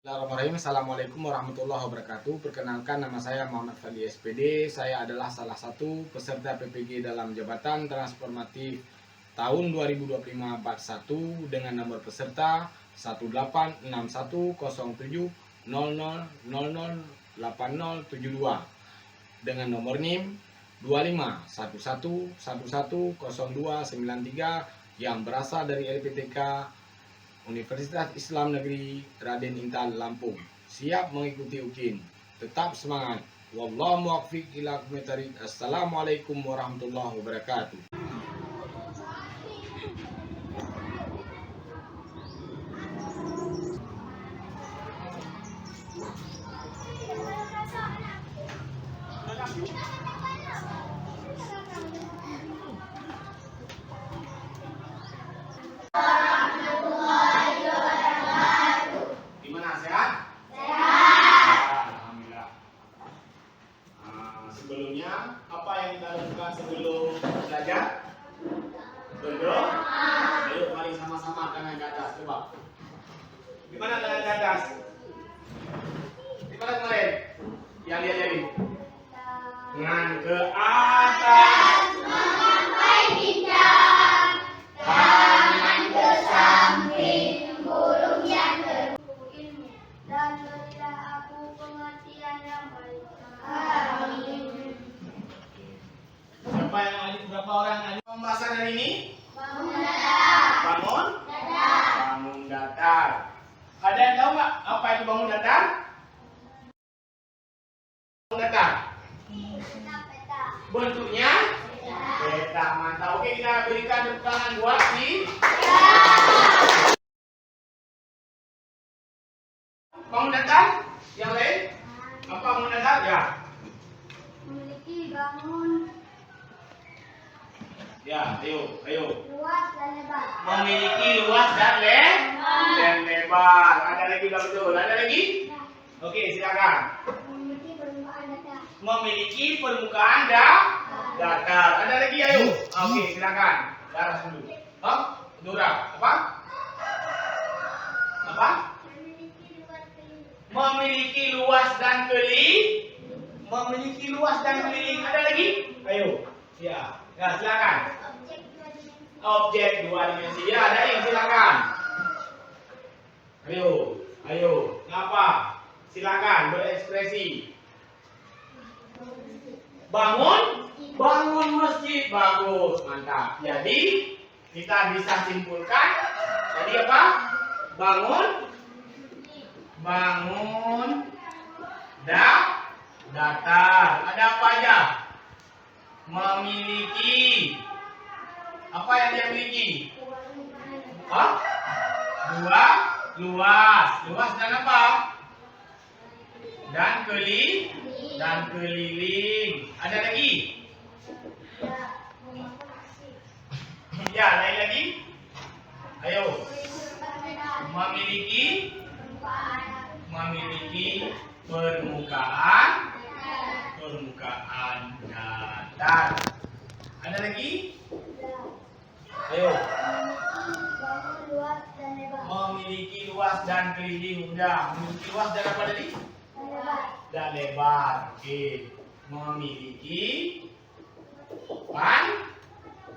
Bismillahirrahmanirrahim. Assalamualaikum warahmatullahi wabarakatuh. Perkenalkan, nama saya Muhammad Fadli SPD. Saya adalah salah satu peserta PPG dalam Jabatan Transformatif tahun 2025-41 dengan nomor peserta 18610700008072 dengan nomor NIM 2511110293 yang berasal dari LPTK Universitas Islam Negeri Raden Intan Lampung. Siap mengikuti UKIN. Tetap semangat. Wallahu muwaffiq ila aqwamit thoriq. Assalamualaikum warahmatullahi wabarakatuh. Sebelumnya, apa yang kita lakukan sebelum belajar? Berdoa. Ayo, mari sama-sama tangan ke atas. Coba. Di mana tangan ke atas? Di mana kemarin? Yang lihat jadi. Tangan ke atas. Sampai pinggang, tangan ke samping, burung yang berbulu ilmu, dan berilah aku pengertian yang baik. Amin. Berapa orang ada pembahasan hari ini? Bangun datar. Bangun? Datar. Bangun datar. Ada yang tahu nggak apa itu bangun datar? Bangun datar. Peta. Bentuknya? Peta. Mantap. Oke, kita berikan tepuk tangan buat si bangun datar. Yang lain? Apa bangun datar? Ya. Memiliki bangun Ya, ayo. luas dan lebar. Memiliki luas dan lebar. Ada lagi udah betul. Ada lagi? Oke, silakan. Memiliki permukaan datar. Memiliki permukaan datar. Ada lagi, ayo. Oke, silakan. Darah dulu. Dura. Apa? Memiliki luas dan keliling. Ada lagi? Ayo. Ya, silakan. Objek dua dimensi. Ya, ada yang silakan. Ayo. Ngapa? Silakan berekspresi. Bangun masjid. Bagus, mantap. Jadi kita bisa simpulkan. Jadi apa? Bangun datar. Ada apa aja? Memiliki. Apa yang dia miliki? Luas dan apa? Dan keliling. Ada lagi? Ya, lain lagi? Ayo. Memiliki permukaan datar. Ada lagi? Ayo. Bangun luas dan lebar. Memiliki luas dan keliling. Udah. Memiliki luas dan apa tadi? Lebar. Dan lebar. Oke. Memiliki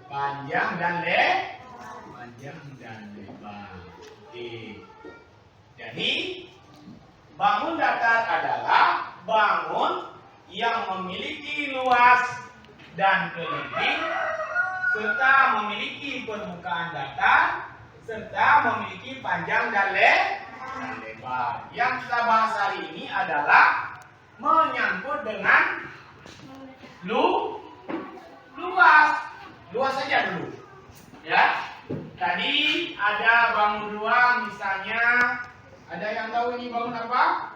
panjang dan lebar. Oke. Jadi bangun datar adalah bangun yang memiliki luas dan keliling serta memiliki permukaan datar serta memiliki panjang dan lebar. Yang kita bahas hari ini adalah menyangkut dengan luas saja dulu. Ya. Tadi ada bangun dua, misalnya ada yang tahu ini bangun apa?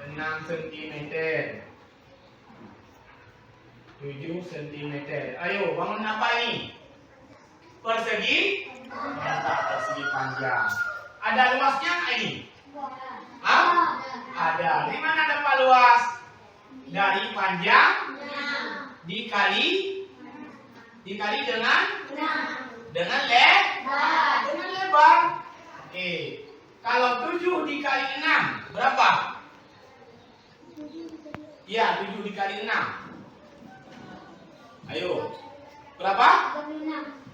Enam sentimeter, 7 cm. Ayo, bangun apa ini? Persegi? Mantap, persegi panjang. Ada luasnya ini? Ada. Di mana dapat luas? Dari panjang dikali dengan Dengan lebar. Oke. Kalau 7 dikali 6 berapa? Iya, 7 dikali 6. Ayo. Berapa?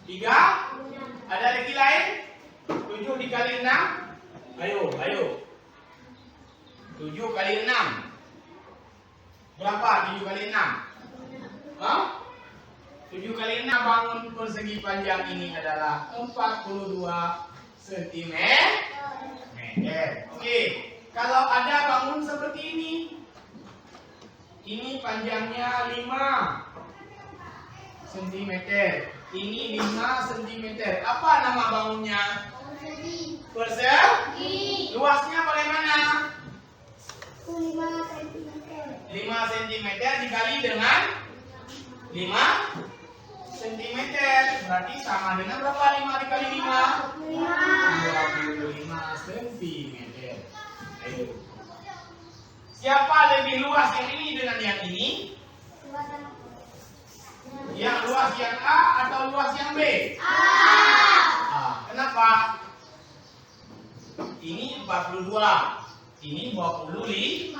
3. Ada lagi lain? 7 dikali 6. Ayo. 7 kali 6. Berapa 7 kali 6? Hah? 7 kali 6 bangun persegi panjang ini adalah 42 cm. Oke. Kalau ada bangun seperti ini panjangnya 5 cm. Ini 5 cm. Apa nama bangunnya? Persegi. Luasnya bagaimana? 5 cm dikali dengan 5 cm. Berarti sama dengan berapa 5 dikali 5? 25 cm. Ayo. Siapa lebih luas yang ini dengan yang ini? Yang luas yang A atau luas yang B? Kenapa? Ini 42. Ini 25.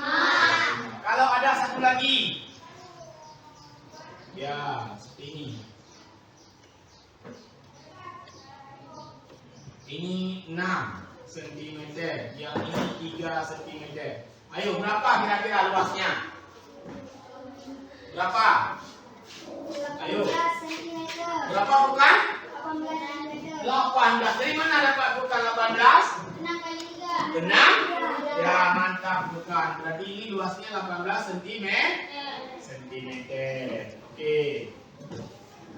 Kalau ada satu lagi. Ya, seperti ini. Ini 6 cm. Yang ini 3 cm. Ayo, berapa kira-kira luasnya? Berapa? Ayo. Berapa bukan? 18. Dari mana dapat bukan 18? 6? Ya, mantap bukan. Berarti ini luasnya 18 cm. Oke.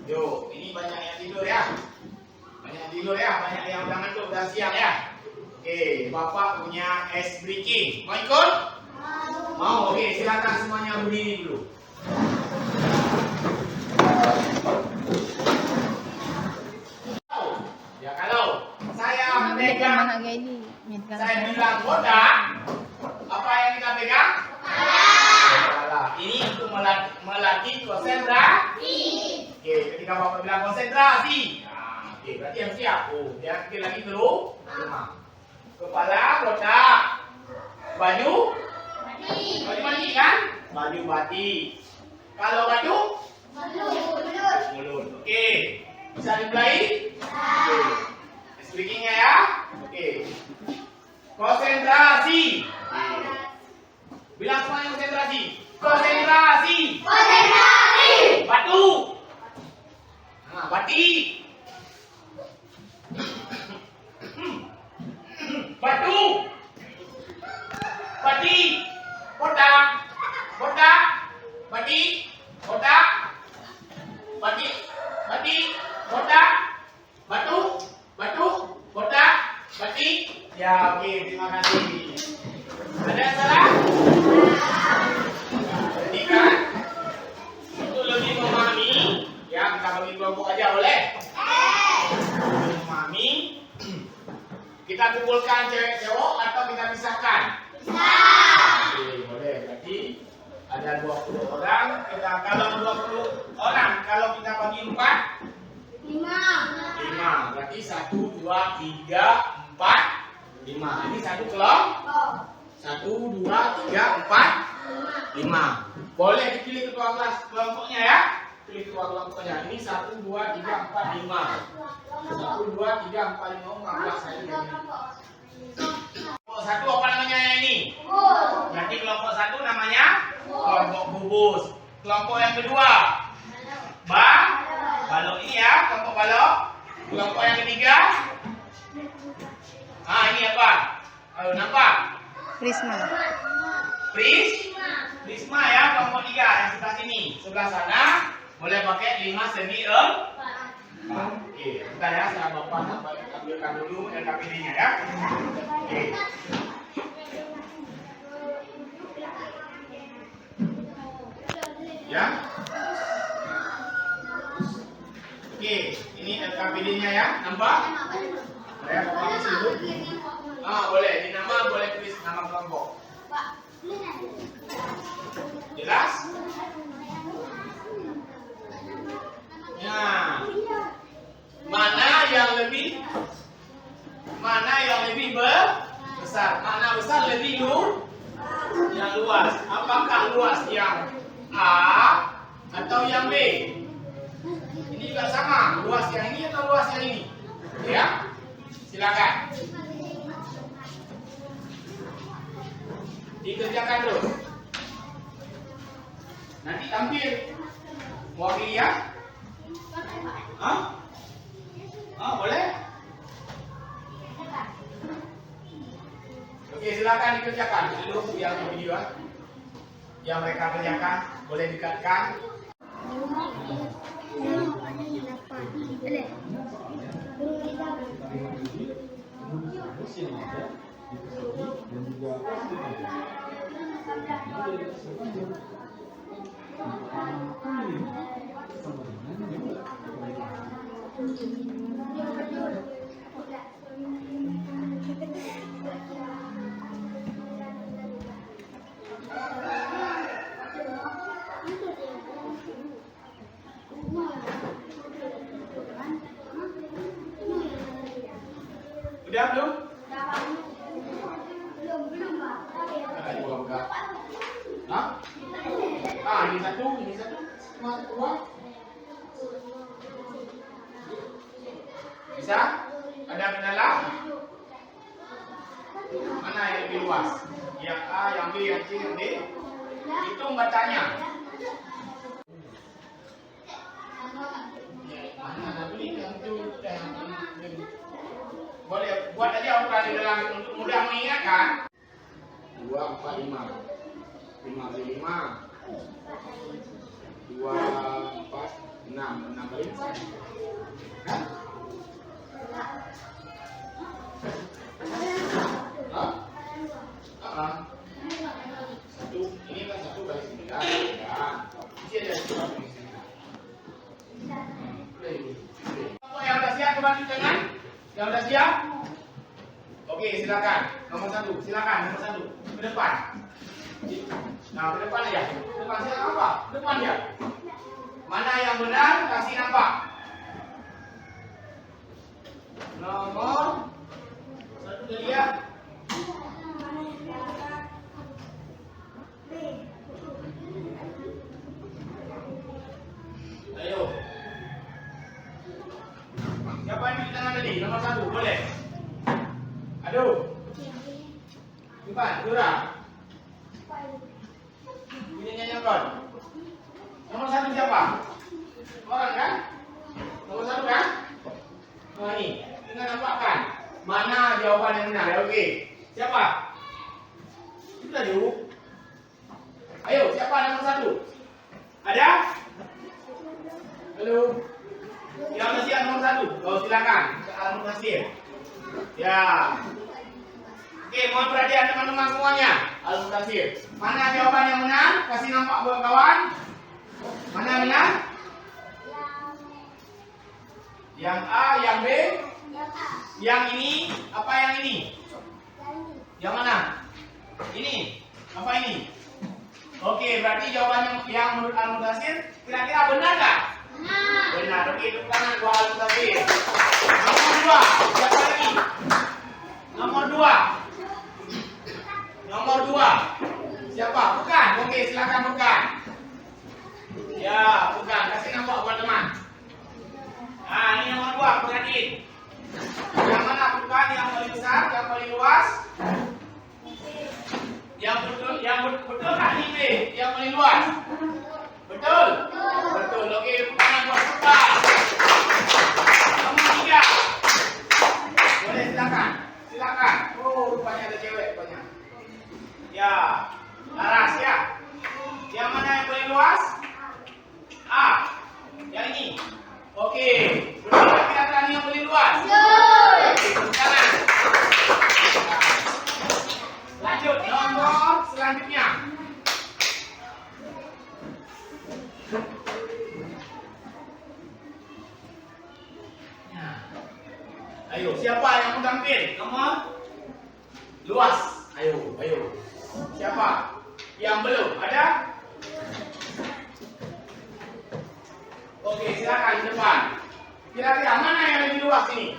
Yuk, ini banyak yang tidur ya. Banyak yang udah ngantuk, udah siang ya. Oke, Bapak punya ice breaking. Mau ikut? Mau. Oke, silakan semuanya berdiri dulu. Ya, kalau saya pegang, saya bilang kotak, apa yang kita pegang? Kepala. Ini untuk melatih konsentrasi. Oke, ketika Bapak bilang konsentrasi. Nah, oke, berarti yang siap. Dia pikir lagi dulu. Kepala kotak. Baju mandi kan? Baju batik. Kalau baju? Mulut. Oke. Bisa dimulai? Oke. Speakingnya ya. Oke. Konsentrasi. Bilang semuanya konsentrasi. Konsentrasi. Batu. Nah, batik. Batu. Batik. Kotak. Batik. Kotak. Batik. Kotak. Batu. Kotak. Batik. Ya, oke, terima kasih. Ada yang salah? Jadi kan, untuk lebih memahami, ya kita bagi kelompok aja boleh? Lebih memahami, kita kumpulkan cewek-cewek atau kita pisahkan? Oke, boleh. Berarti ada 20 orang. Kalau 20 orang, kalau kita bagi 4? 5. Berarti 1, 2, 3, 4, 5. Ini satu kelompok. 1, 2, 3, 4, 5. Boleh dipilih ketua kelas kelompoknya ya. Pilih ketua kelompoknya. Ini 1, 2, 3, 4, 5. 1, 2, 3, 4, 5, 14 saya ini. Kelompok 1 apa namanya ini? Berarti kelompok 1 namanya kelompok bubus. Kelompok yang kedua balok ini ya, kelompok balok. Kelompok yang ketiga ini apa? Ayo nampak? Prisma ya, kelompok 3 yang sebelah sini. Sebelah sana boleh pakai 5 semi 4. Oke, bentar ya, saya Bapak ambilkan dulu LKPD-nya ya. Oke. Ya. Oke, ini LKPD-nya ya, nampak? Saya Bapak isi dulu. Boleh, di nama boleh tulis nama kelompok. Jelas? Ya. Mana mana yang lebih besar? Mana besar lebih yang luas. Apakah luas yang A atau yang B? Ini juga sama. Luas yang ini atau luas yang ini? Ya, silakan. Dikerjakan dulu. Nanti tampil. Mewakili ya? Hah? Oh, boleh? Oke, silakan dikerjakan. Dulu yang video yang mereka kerjakan boleh dikatkan. Udah belum? Belum, Pak. Ada buka-buka. Hah? Ini satu. Cuma dua. Bisa? Ada kendala? Mana yang lebih luas? Yang A, yang B, yang C, yang D? Hitung bacanya. Mana tadi yang itu? Boleh buat aja ukuran di dalam untuk mudah mengingatkan. 2, 4, 5. 5 kali 5. 2, 4, 6. 6 kali 1. Hah? Satu, ini kan 1 kali 9. Ya. Ini ada 1 kali 9. Yang sudah siap kembali dengan? Yang sudah siap? Oke, silakan. Nomor 1, silakan nomor 1. Ke depan. Nah, ke depan aja. Ke depan silakan apa? Ke depan ya. Mana yang benar? Kasih nampak. Nomor 1 tadi ya. Ayo. Siapa yang di tangan tadi? Nomor 1, boleh. Aduh. Cepat, Dura. Bunyinya nyangkut. Nomor 1 siapa? Orang kan? Nomor 1 kan? Oh ini. Tinggal nampakkan. Mana jawaban yang benar? Oke. Siapa? Sudah dulu. Ayo, siapa nomor 1? Ada? Halo. Yang masih nomor 1. Oh, silakan. Nomor hasil. Ya. Oke, mohon perhatian teman-teman semuanya. Al-Mudathir. Mana jawaban yang benar? Kasih nampak buat kawan. Mana yang benar? Yang A, yang B, yang ini, apa yang ini? Yang mana? Ini. Apa ini? Oke, berarti jawaban yang menurut Al-Mudathir kira-kira benar nggak? Benar. Oke, tepuk tangan buat Al-Mudathir. Nomor 2, siapa lagi? Nomor 2. Nomor 2. Siapa? Bukan. Oke, silakan bukan. Ya, bukan. Kasih nampak buat teman. Nah, ini nomor 2, perhatiin. Yang mana bukan? Yang paling besar, yang paling luas? Yang betul kan ini B, yang paling luas. Betul? Betul. Oke, tepuk tangan buat bukan. Nomor 3. Boleh silakan. Silakan. Oh, rupanya ada cewek rupanya. Ya, Laras ya. Yang mana yang paling luas? A. Yang ini. Oke. Betul kira-kira ini yang paling luas? Betul. Tepuk tangan. Lanjut nomor selanjutnya. Ayo, siapa yang mau tampil? Nomor luas. Ayo. Siapa? Yang belum ada? Oke, silakan di depan. Kira-kira mana yang lebih luas ini?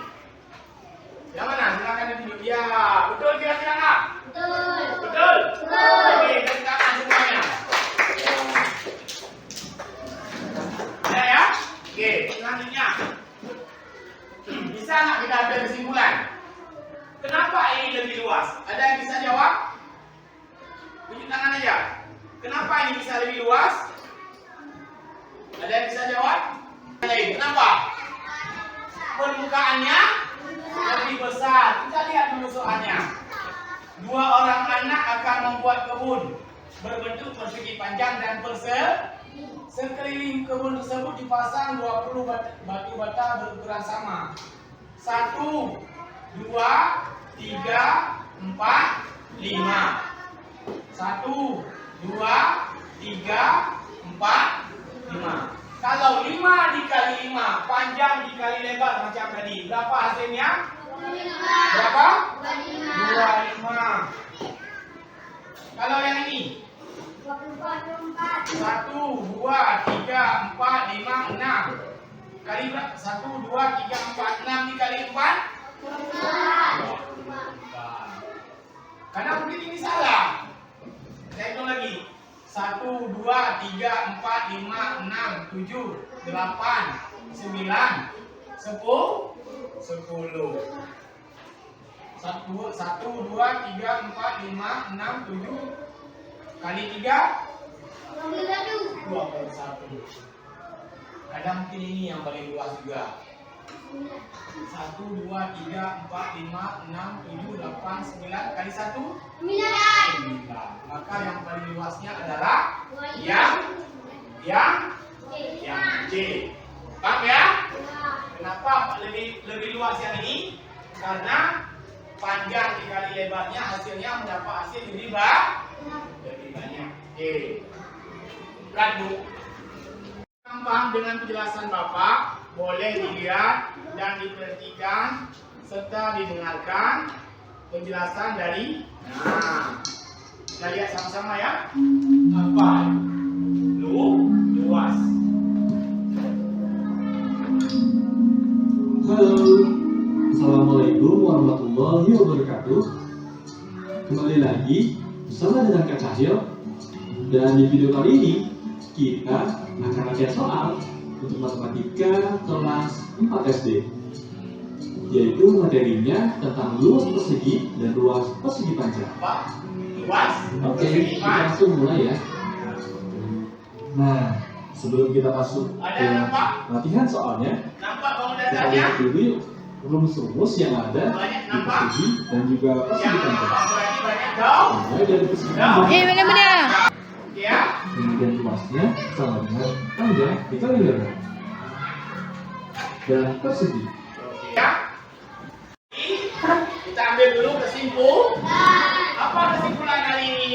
Yang mana? Silakan Ya, betul kira-kira nggak? Betul. Betul? Betul. Oke, tepuk tangan semuanya. Ya? Oke, selanjutnya. Bisa nggak kita ambil kesimpulan? Kenapa ini lebih luas? Ada yang bisa jawab? Tunjuk tangan aja. Kenapa ini bisa lebih luas? Ada yang bisa jawab? Kenapa? Permukaannya lebih besar. Kita lihat dulu soalnya. Dua orang anak akan membuat kebun berbentuk persegi panjang dan sekeliling kebun tersebut dipasang 20 batu bata berukuran sama. 1, 2, 3, 4, 5. 1, 2, 3, 4, 5, 6, 7, 8. Kalau 5 dikali 5, panjang dikali lebar macam tadi, berapa hasilnya? 25. Berapa? 25. 25. Kalau yang ini? 24. 1, 2, 3, 4, 5, 6. Kali berapa? 1, 2, 3, 4, 6 dikali 4? 24. Karena mungkin ini salah. Saya hitung lagi. 1, 2, 3, 4, 5, 6, 7, 8, 9, 10. 1, 2, 3, 4, 5, 6, 7. Kali 3? 21. Kadang mungkin ini yang paling luas juga. 1, 2, 3, 4, 5, 6, 7, 8, 9. Kali 1? 9. Maka yang paling luasnya adalah yang C. Paham ya? Kenapa lebih luas yang ini? Karena panjang dikali lebarnya hasilnya mendapat hasil lebih banyak. Oke. Lihat Bu. Paham dengan penjelasan Bapak, boleh dilihat dan diperhatikan serta didengarkan penjelasan dari. Nah, kita lihat sama-sama ya. Apa? Luas. Halo, Assalamualaikum warahmatullahi wabarakatuh. Kembali lagi bersama dengan Kak Cahyo. Dan di video kali ini kita akan latihan soal untuk matematika kelas 4 SD, yaitu materinya tentang luas persegi dan luas persegi panjang. Apa? Luas. Oke, kita langsung mulai ya. Nah, sebelum kita masuk ke latihan soalnya, Nampak bangun kita dasarnya? lihat dulu yuk rumus-rumus yang ada Banyak di nampak? persegi dan juga persegi Yang panjang. nampak berarti banyak jauh. Mulai dari persegi Jauh. panjang, benar-benar. Ya. kemudian luasnya sama dengan panjang dikali lebar. Dan persegi. Ya. Kita ambil dulu Apa kesimpulan hari ini?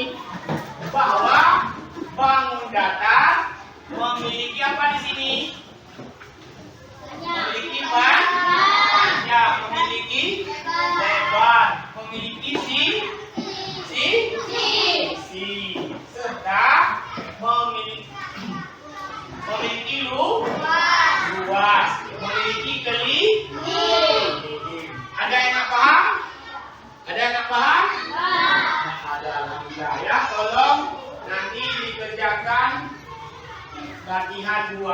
Bahwa bangun datar memiliki apa di sini? Memiliki panjang, memiliki lebar, memiliki serta memiliki luas, memiliki Ada yang nggak paham? Ada yang nggak paham? Ada, alhamdulillah ya. Tolong nanti dikerjakan latihan 2.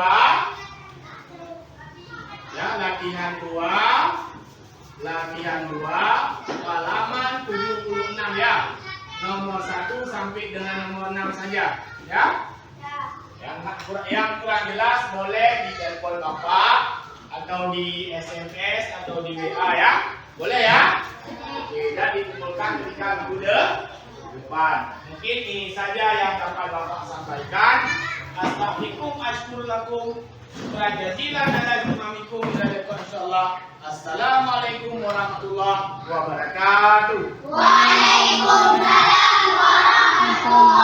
Ya, latihan 2 halaman 76 ya. Nomor 1 sampai dengan nomor 6 saja, ya. Yang kurang jelas boleh di telepon Bapak atau di SMS atau di WA ya. Boleh ya? Oke, dan dikumpulkan ketika minggu depan. Mungkin ini saja yang dapat Bapak sampaikan. Astaghfirullahaladzim, ashkurulakum. Jazilan ala jumamikum insyaallah. Assalamualaikum warahmatullahi wabarakatuh. Waalaikumsalam warahmatullahi wabarakatuh.